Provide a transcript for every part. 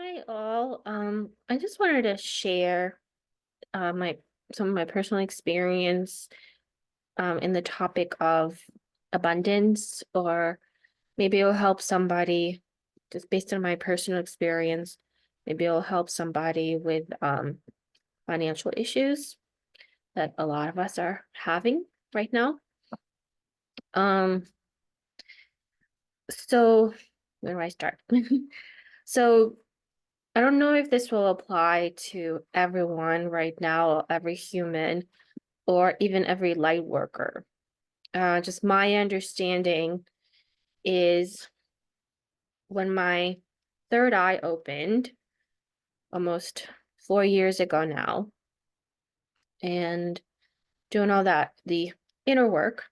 Hi all. I just wanted to share my some of my personal experience in the topic of abundance, or maybe it'll help somebody just based on my personal experience. Maybe it'll help somebody with financial issues that a lot of us are having right now. Um, so where do I start? So I don't know if this will apply to everyone right now, every human, or even every light worker. Just my understanding is when my third eye opened almost 4 years ago now, and doing all that, the inner work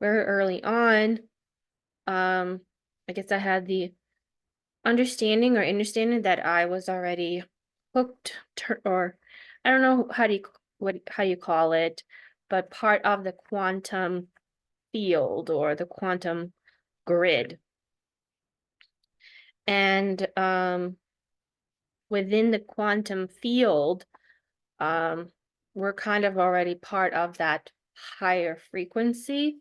very early on, um, I guess I had the understanding that I was already hooked, or I don't know how you call it, but part of the quantum field or the quantum grid. And within the quantum field, um, we're kind of already part of that higher frequency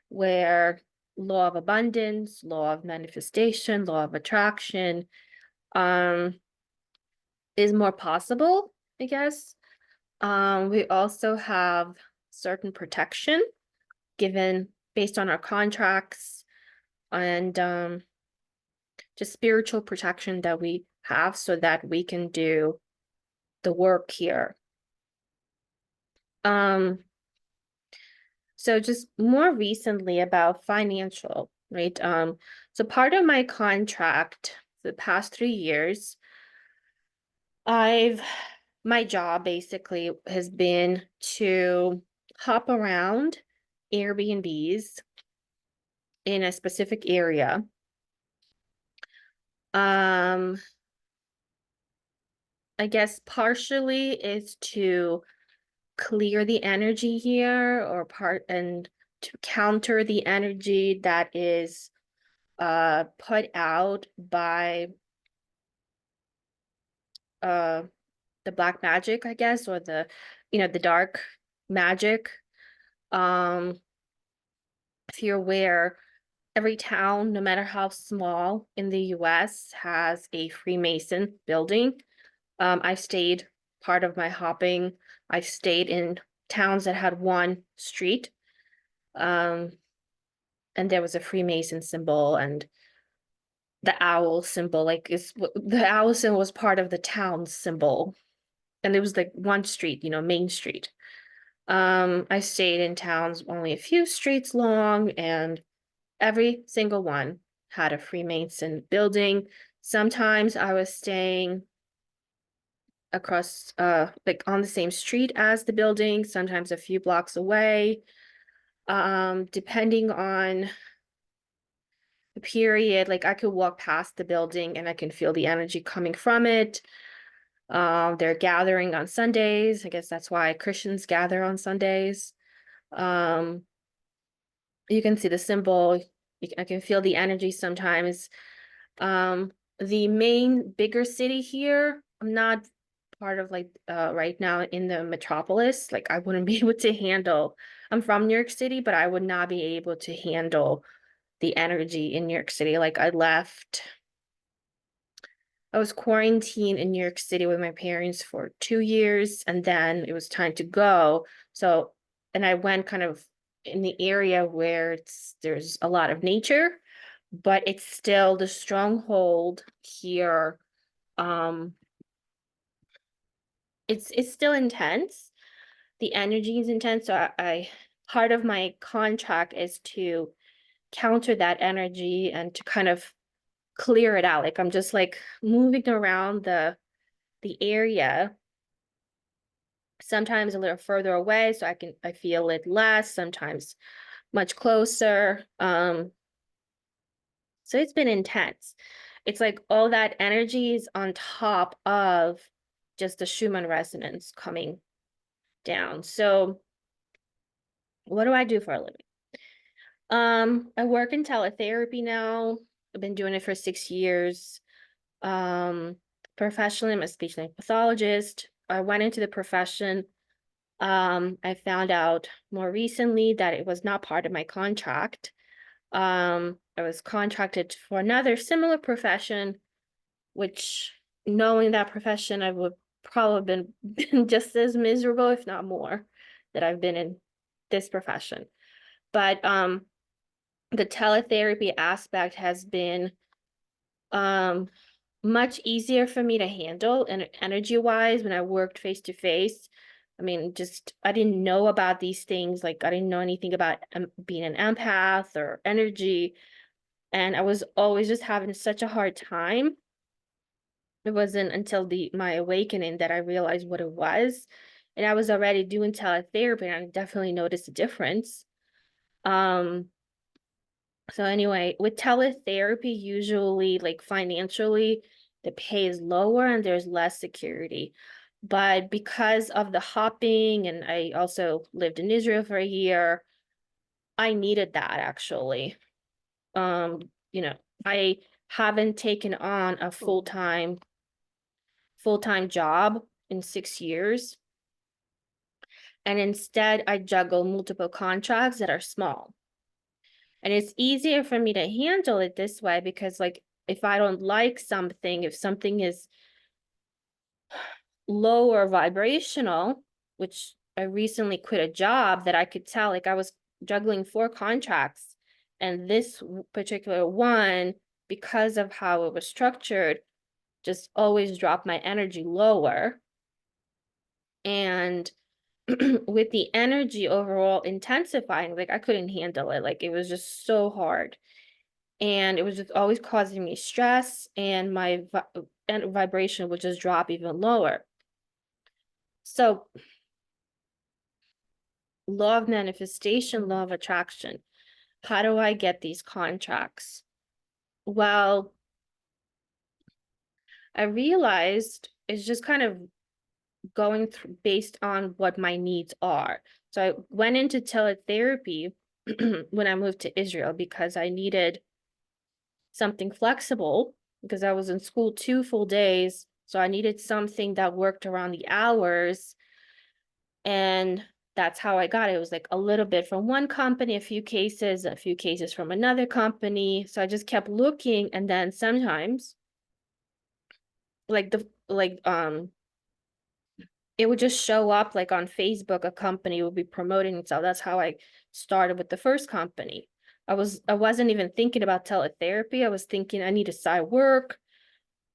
where law of abundance, law of manifestation, law of attraction, um, is more possible, I guess. We also have certain protection given based on our contracts and just spiritual protection that we have so that we can do the work here. Um, so just more recently about financial, right? So part of my contract for the past 3 years, I've my job basically has been to hop around Airbnbs in a specific area. Um, I guess partially is to clear the energy here or part and to counter the energy that is put out by uh the black magic, I guess, or the dark magic. Um, if you're aware, every town, no matter how small in the US, has a Freemason building. I've stayed part of my hopping. I've stayed in towns that had one street. Um, and there was a Freemason symbol and the owl symbol. Like the owl symbol was part of the town symbol. And it was like one street, Main Street. I stayed in towns only a few streets long, and every single one had a Freemason building. Sometimes I was staying across like on the same street as the building, sometimes a few blocks away. Depending on the period, like I could walk past the building and I can feel the energy coming from it. They're gathering on Sundays. I guess that's why Christians gather on Sundays. Um, you can see the symbol. I can feel the energy sometimes. The main bigger city here, I'm not part of like right now in the metropolis. Like I wouldn't be able to handle. I'm from New York City, but I would not be able to handle the energy in New York City. Like I was quarantined in New York City with my parents for 2 years, and then it was time to go. So, and I went kind of in the area where there's a lot of nature, but it's still the stronghold here. Um, it's still intense. The energy is intense. So I part of my contract is to counter that energy and to kind of clear it out. Like I'm just like moving around the area, sometimes a little further away so I feel it less, sometimes much closer. So it's been intense. It's like all that energy is on top of just the Schumann resonance coming down. So what do I do for a living? I work in teletherapy now. I've been doing it for 6 years. professionally, I'm a speech language pathologist. I went into the profession. I found out more recently that it was not part of my contract. I was contracted for another similar profession, which knowing that profession, I would probably been just as miserable, if not more, that I've been in this profession. But the teletherapy aspect has been um much easier for me to handle and energy wise when I worked face to face. I mean, just I didn't know about these things. Like I didn't know anything about being an empath or energy, and I was always just having such a hard time. It wasn't until the my awakening that I realized what it was, and I was already doing teletherapy, and I definitely noticed a difference. Um, So anyway, with teletherapy, usually like financially, the pay is lower and there's less security. But because of the hopping, and I also lived in Israel for a year, I needed that actually. You know, I haven't taken on a full-time job in 6 years. And instead I juggle multiple contracts that are small. And it's easier for me to handle it this way because, like, if I don't like something, if something is lower vibrational, which I recently quit a job that I could tell, like, I was juggling 4 contracts, and this particular one, because of how it was structured, just always dropped my energy lower. And with the energy overall intensifying, like, I couldn't handle it. Like, it was just so hard. And it was just always causing me stress, and my and vibration would just drop even lower. So law of manifestation, law of attraction, how do I get these contracts? Well, I realized it's just kind of going through based on what my needs are. So I went into teletherapy when I moved to Israel because I needed something flexible because I was in school 2 full days. So I needed something that worked around the hours. And that's how I got it. It was like a little bit from one company, a few cases from another company. So I just kept looking. And then sometimes it would just show up like on Facebook, a company would be promoting itself. That's how I started with the first company. I wasn't even thinking about teletherapy. I was thinking I need a side work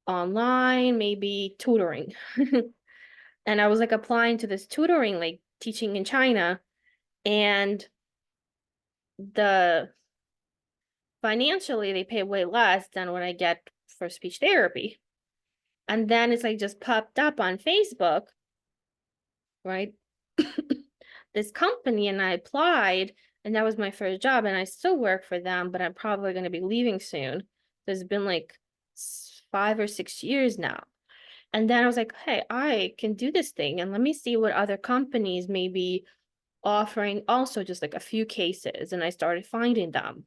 online, maybe tutoring. And I was like applying to this tutoring, like teaching in China, and the financially they pay way less than what I get for speech therapy. And then it's like just popped up on Facebook, right? This company, and I applied, and that was my first job, and I still work for them, but I'm probably going to be leaving soon. It's been like 5 or 6 years now. And then I was like, hey, I can do this thing, and let me see what other companies may be offering also just like a few cases. And I started finding them.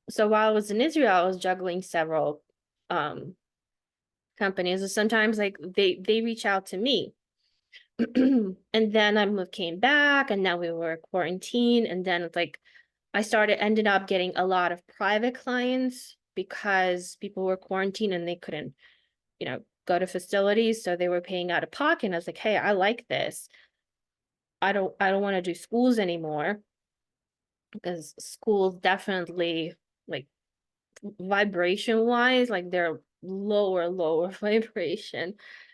So while I was in Israel, I was juggling several um companies. So sometimes like they reach out to me. And then came back, and now we were quarantined. And then it's like I ended up getting a lot of private clients because people were quarantined and they couldn't, go to facilities. So they were paying out of pocket. And I was like, hey, I like this. I don't want to do schools anymore because schools definitely, like, vibration wise, like they're lower vibration.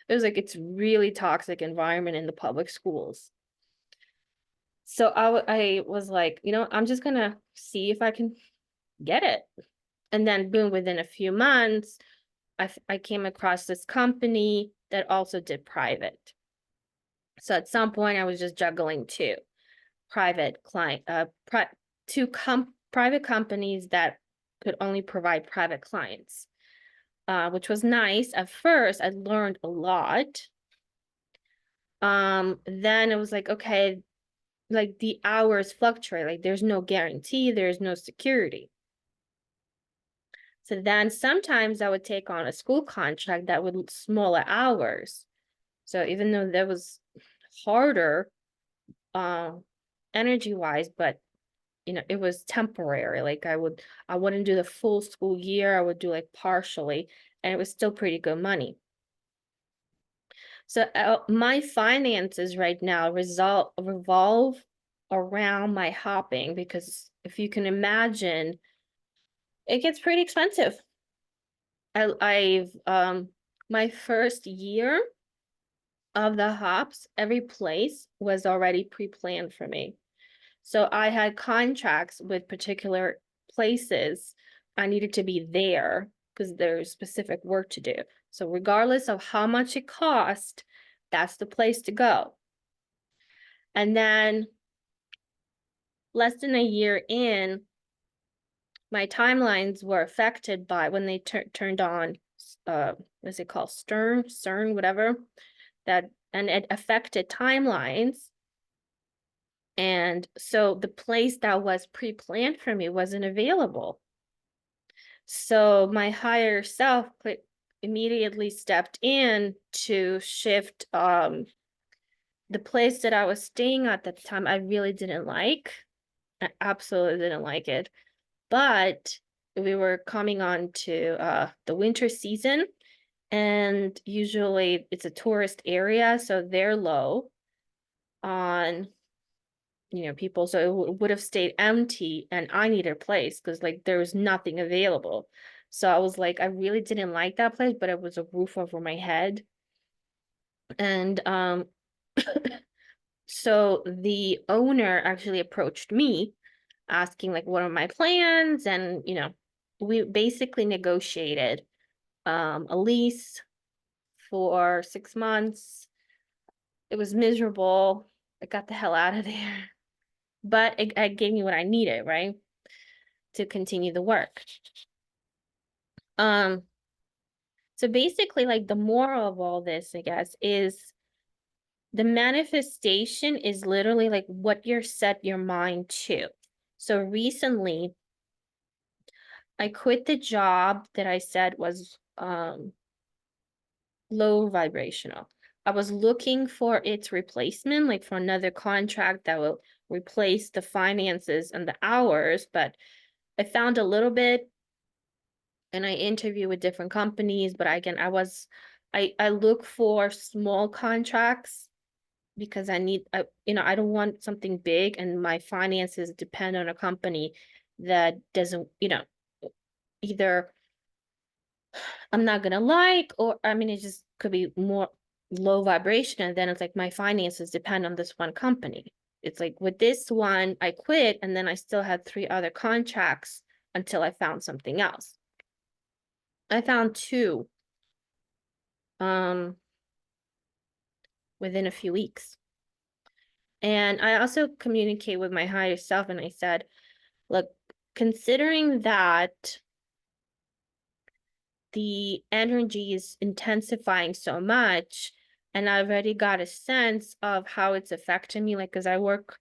It was like it's really toxic environment in the public schools. So I was like, I'm just gonna see if I can get it. And then boom, within a few months, I came across this company that also did private. So at some point I was just juggling two private client pri two private companies that could only provide private clients, which was nice. At first, I learned a lot. Then it was like, okay, like the hours fluctuate, like there's no guarantee, there's no security. So then sometimes I would take on a school contract that would smaller hours. So even though that was harder, energy wise, but it was temporary. Like I wouldn't do the full school year. I would do like partially, and it was still pretty good money. So my finances right now revolve around my hopping, because if you can imagine, it gets pretty expensive. I've my first year of the hops, every place was already pre-planned for me. So I had contracts with particular places. I needed to be there because there's specific work to do. So regardless of how much it cost, that's the place to go. And then less than a year in, my timelines were affected by when they turned on what's it called? CERN, whatever. And it affected timelines. And so the place that was pre-planned for me wasn't available. So my higher self immediately stepped in to shift the place that I was staying at the time. I really didn't like. I absolutely didn't like it. But we were coming on to the winter season, and usually it's a tourist area, so they're low on people, so it would have stayed empty, and I needed a place because like there was nothing available. So I was like, I really didn't like that place, but it was a roof over my head. And so the owner actually approached me asking like what are my plans, and we basically negotiated a lease for 6 months. It was miserable. I got the hell out of there. But it gave me what I needed, right? To continue the work. Um, so basically, like the moral of all this, I guess, is the manifestation is literally like what you're set your mind to. So recently, I quit the job that I said was low vibrational. I was looking for its replacement, like for another contract that will replace the finances and the hours, but I found a little bit, and I interview with different companies, but again, I look for small contracts because I don't want something big and my finances depend on a company that doesn't, either I'm not gonna like, or I mean, it just could be more low vibration. And then it's like my finances depend on this one company. It's like with this one, I quit and then I still had 3 other contracts until I found something else. I found 2 um within a few weeks. And I also communicate with my higher self and I said, look, considering that the energy is intensifying so much, and I've already got a sense of how it's affecting me, like, because I work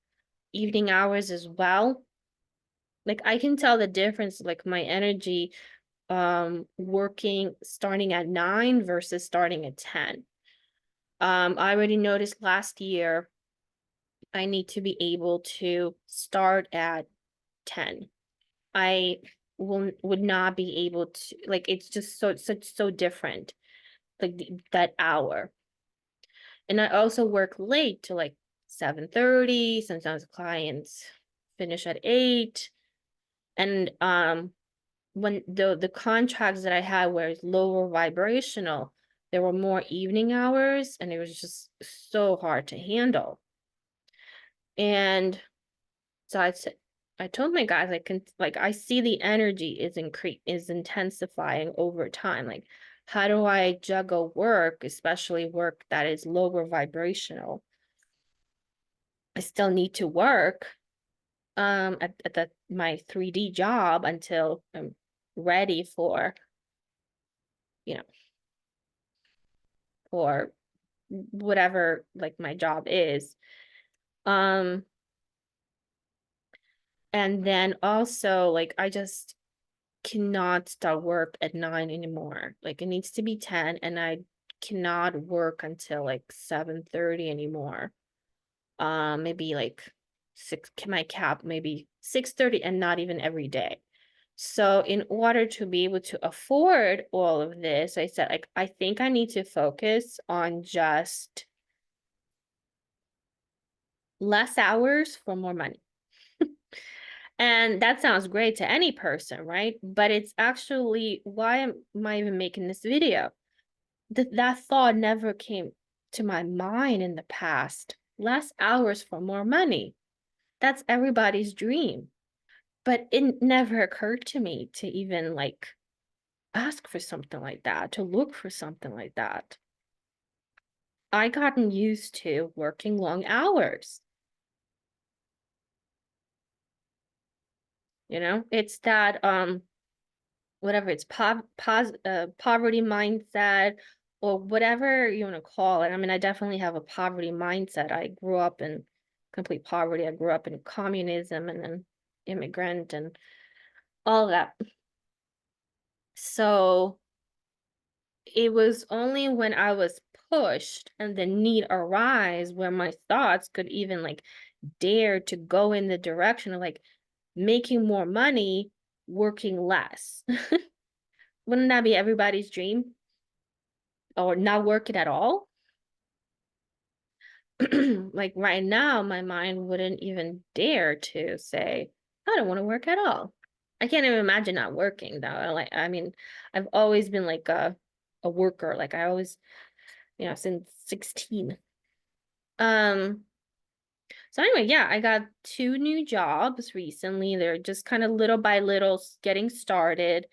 evening hours as well. Like, I can tell the difference, like, my energy working starting at 9 versus starting at 10. I already noticed last year I need to be able to start at 10. I would not be able to, like, it's just so different, like that hour. And I also work late to like 7:30. Sometimes clients finish at 8. And when the contracts that I had were lower vibrational, there were more evening hours and it was just so hard to handle. And so I told my guys, I see the energy is intensifying over time. Like, how do I juggle work, especially work that is lower vibrational? I still need to work at my 3D job until I'm ready for, you know, for whatever like my job is. Um, and then also like cannot start work at 9 anymore. Like it needs to be 10, and I cannot work until like 7:30 anymore. Maybe like six, my cap maybe 6:30, and not even every day. So in order to be able to afford all of this, I said, like, I think I need to focus on just less hours for more money. And that sounds great to any person, right? But it's actually, why am I even making this video? That thought never came to my mind in the past. Less hours for more money. That's everybody's dream. But it never occurred to me to even like ask for something like that, to look for something like that. I gotten used to working long hours. It's that whatever, it's poverty mindset, or whatever you want to call it. I mean, I definitely have a poverty mindset. I grew up in complete poverty. I grew up in communism, and then immigrant and all that. So it was only when I was pushed and the need arise where my thoughts could even like dare to go in the direction of like making more money, working less. Wouldn't that be everybody's dream? Or not working at all? Like right now, my mind wouldn't even dare to say, I don't want to work at all. I can't even imagine not working though. Like, I mean, I've always been like a worker. Like I always, since 16. Um, so anyway, yeah, I got 2 new jobs recently. They're just kind of little by little getting started.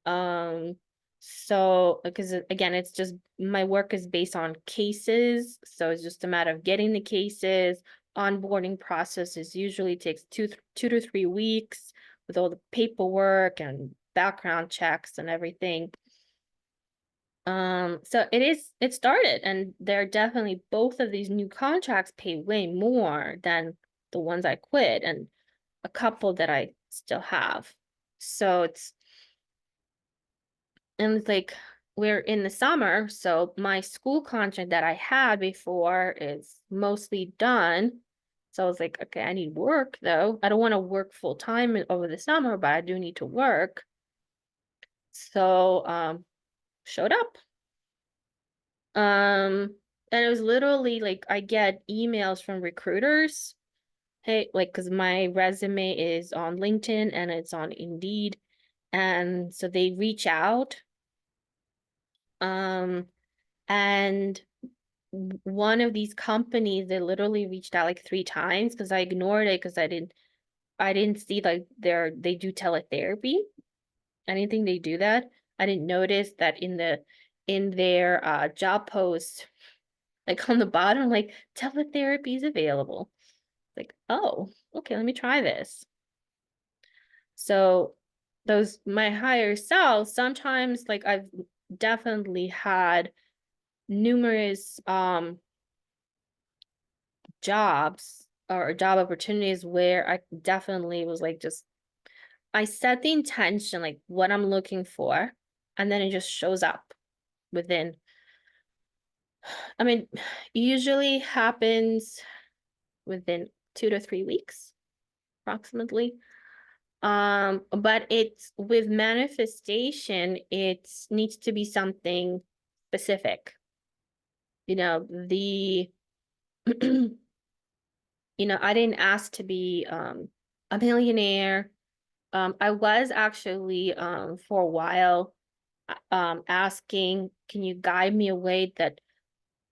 Um, so because again, it's just my work is based on cases, so it's just a matter of getting the cases. Onboarding processes usually takes 2 to 3 weeks with all the paperwork and background checks and everything. So it started, and they're definitely, both of these new contracts pay way more than the ones I quit, and a couple that I still have. So it's like we're in the summer, so my school contract that I had before is mostly done. So I was like, okay, I need work though. I don't want to work full time over the summer, but I do need to work. So showed up. And it was literally like I get emails from recruiters. Hey, like, because my resume is on LinkedIn and it's on Indeed. And so they reach out. Um, and one of these companies, they literally reached out like 3 times because I ignored it because I didn't see like they do teletherapy. I didn't think they do that. I didn't notice that in their job post, like on the bottom, like teletherapy is available. Like, oh, okay, let me try this. So those my higher self, sometimes like I've definitely had numerous jobs or job opportunities where I definitely was like, just I set the intention, like what I'm looking for, and then it just shows up within. I mean, usually happens within 2 to 3 weeks, approximately. But it's with manifestation, it needs to be something specific. You know, the I didn't ask to be a millionaire. I was actually for a while asking, can you guide me a way that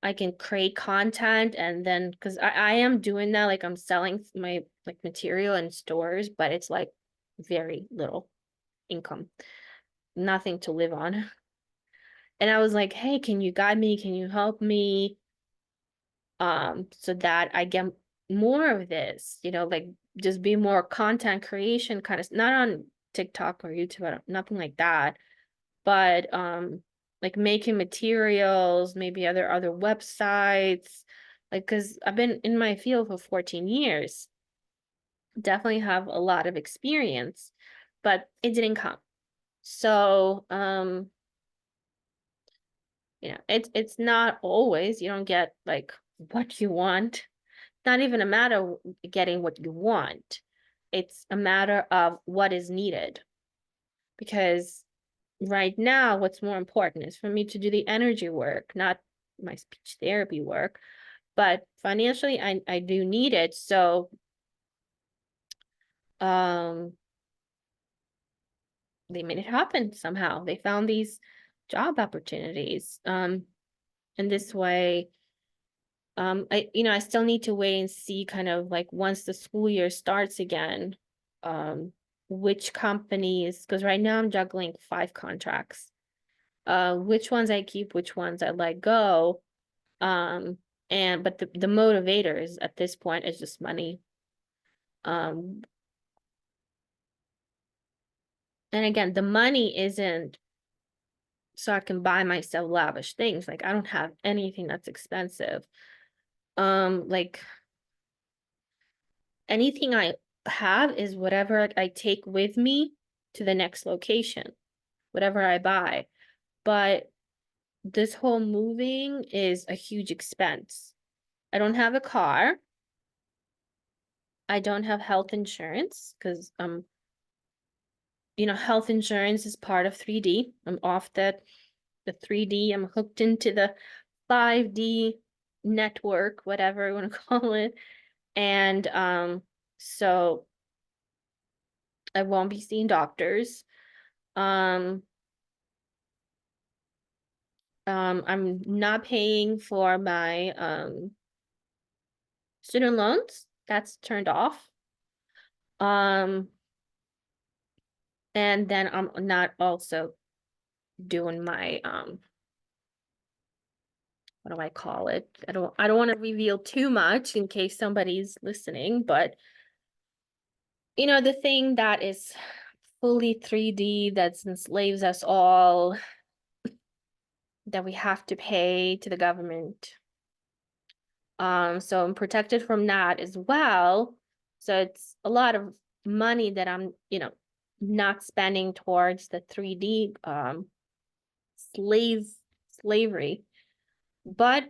I can create content, and then because I am doing that, like I'm selling my like material in stores, but it's like very little income, nothing to live on. And I was like, hey, can you guide me? Can you help me? So that I get more of this, like just be more content creation kind of, not on TikTok or YouTube, nothing like that, but like making materials, maybe other websites, like because I've been in my field for 14 years, definitely have a lot of experience, but it didn't come. So, it's not always, you don't get like what you want. Not even a matter of getting what you want. It's a matter of what is needed. Because right now, what's more important is for me to do the energy work, not my speech therapy work. But financially, I do need it. So, um, they made it happen somehow. They found these job opportunities. And this way, I still need to wait and see kind of like once the school year starts again, um, which companies, because right now I'm juggling 5 contracts, which ones I keep, which ones I let go. Um, but the motivators at this point is just money. Um, and again, the money isn't so I can buy myself lavish things. Like I don't have anything that's expensive. Like anything I have is whatever I take with me to the next location, whatever I buy. But this whole moving is a huge expense. I don't have a car. I don't have health insurance because health insurance is part of 3D. I'm off the 3D. I'm hooked into the 5D network, whatever you want to call it. And so I won't be seeing doctors. Um, I'm not paying for my student loans. That's turned off. Um, and then I'm not also doing my what do I call it? I don't want to reveal too much in case somebody's listening, but the thing that is fully 3D that enslaves us all, that we have to pay to the government. So I'm protected from that as well. So it's a lot of money that I'm, not spending towards the 3D slave slavery. But,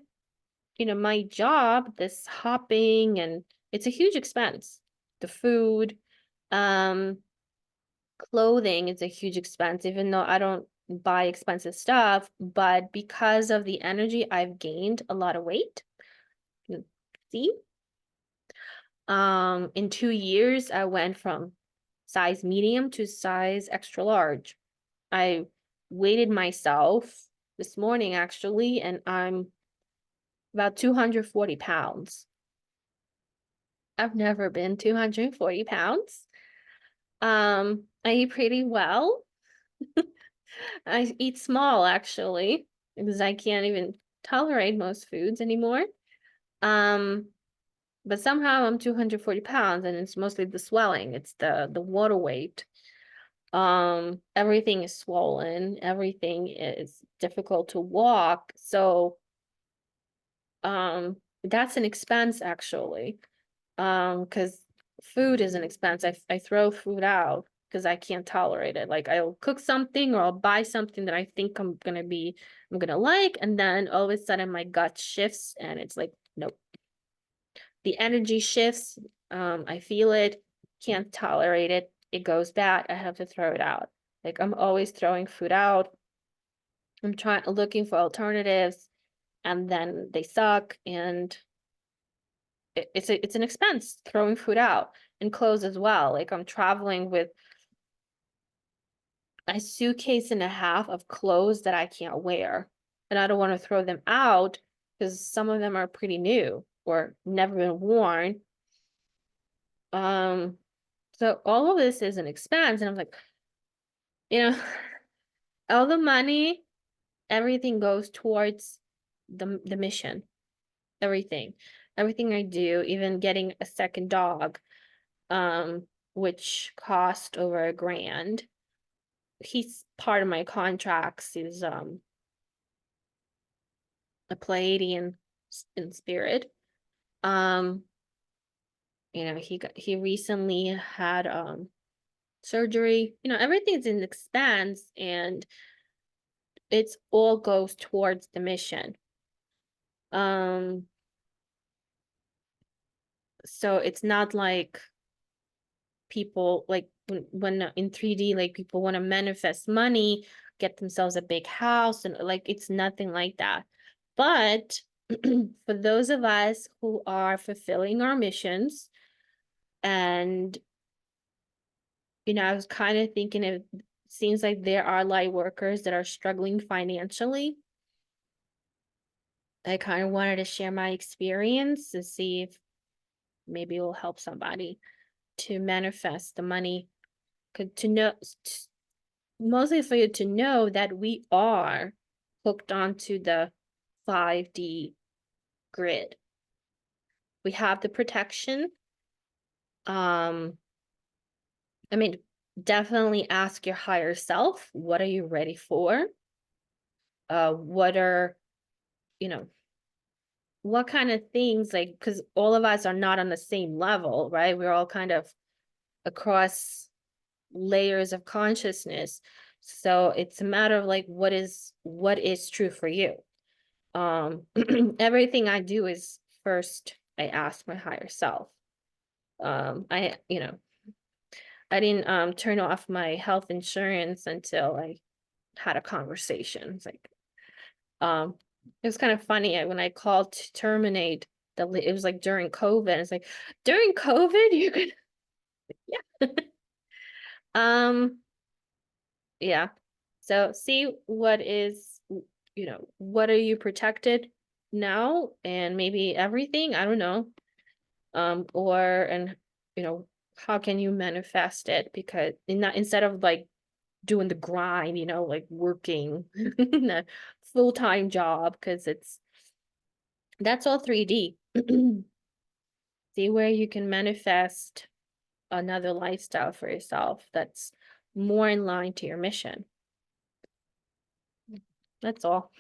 my job, this hopping, and it's a huge expense. The food, um, clothing is a huge expense, even though I don't buy expensive stuff, but because of the energy, I've gained a lot of weight. See? In 2 years, I went from size medium to size extra large. I weighted myself this morning actually, and I'm about 240 pounds. I've never been 240 pounds. I eat pretty well. I eat small actually, because I can't even tolerate most foods anymore. Um, but somehow I'm 240 pounds, and it's mostly the swelling. It's the water weight. Everything is swollen, everything is difficult to walk. So, that's an expense actually. Because food is an expense. I throw food out because I can't tolerate it. Like I'll cook something or I'll buy something that I think I'm gonna like, and then all of a sudden my gut shifts and it's like, nope. The energy shifts, I feel it, can't tolerate it, it goes bad, I have to throw it out. Like I'm always throwing food out. I'm looking for alternatives, and then they suck, and it's an expense throwing food out, and clothes as well. Like I'm traveling with a suitcase and a half of clothes that I can't wear, and I don't want to throw them out because some of them are pretty new or never been worn. Um, so all of this is an expense, and I'm like, you know, all the money, everything goes towards the mission. Everything. Everything I do, even getting a second dog, which cost over $1,000. He's part of my contracts. He's a Pleiadian in spirit. Um, he recently had surgery, everything's in expense, and it's all goes towards the mission. Um, so it's not like people like when in 3D, like people want to manifest money, get themselves a big house, and like it's nothing like that. But for those of us who are fulfilling our missions, and I was kind of thinking it seems like there are light workers that are struggling financially. I kind of wanted to share my experience to see if maybe it will help somebody to manifest the money. To know, mostly for you to know that we are hooked onto the 5D grid. We have the protection. Um, I mean, definitely ask your higher self, what are you ready for? What are, you know, what kind of things, like, because all of us are not on the same level, right? We're all kind of across layers of consciousness. So it's a matter of like what is true for you. Everything I do is first I ask my higher self. I didn't turn off my health insurance until I had a conversation. It's like um it was kind of funny when I called to terminate it was like during COVID. It's like during COVID you could yeah. um yeah. So see what are you protected now, and maybe everything, I don't know. Or and how can you manifest it, because instead of like doing the grind, like working a full-time job, because that's all 3D. See where you can manifest another lifestyle for yourself that's more in line to your mission. That's all.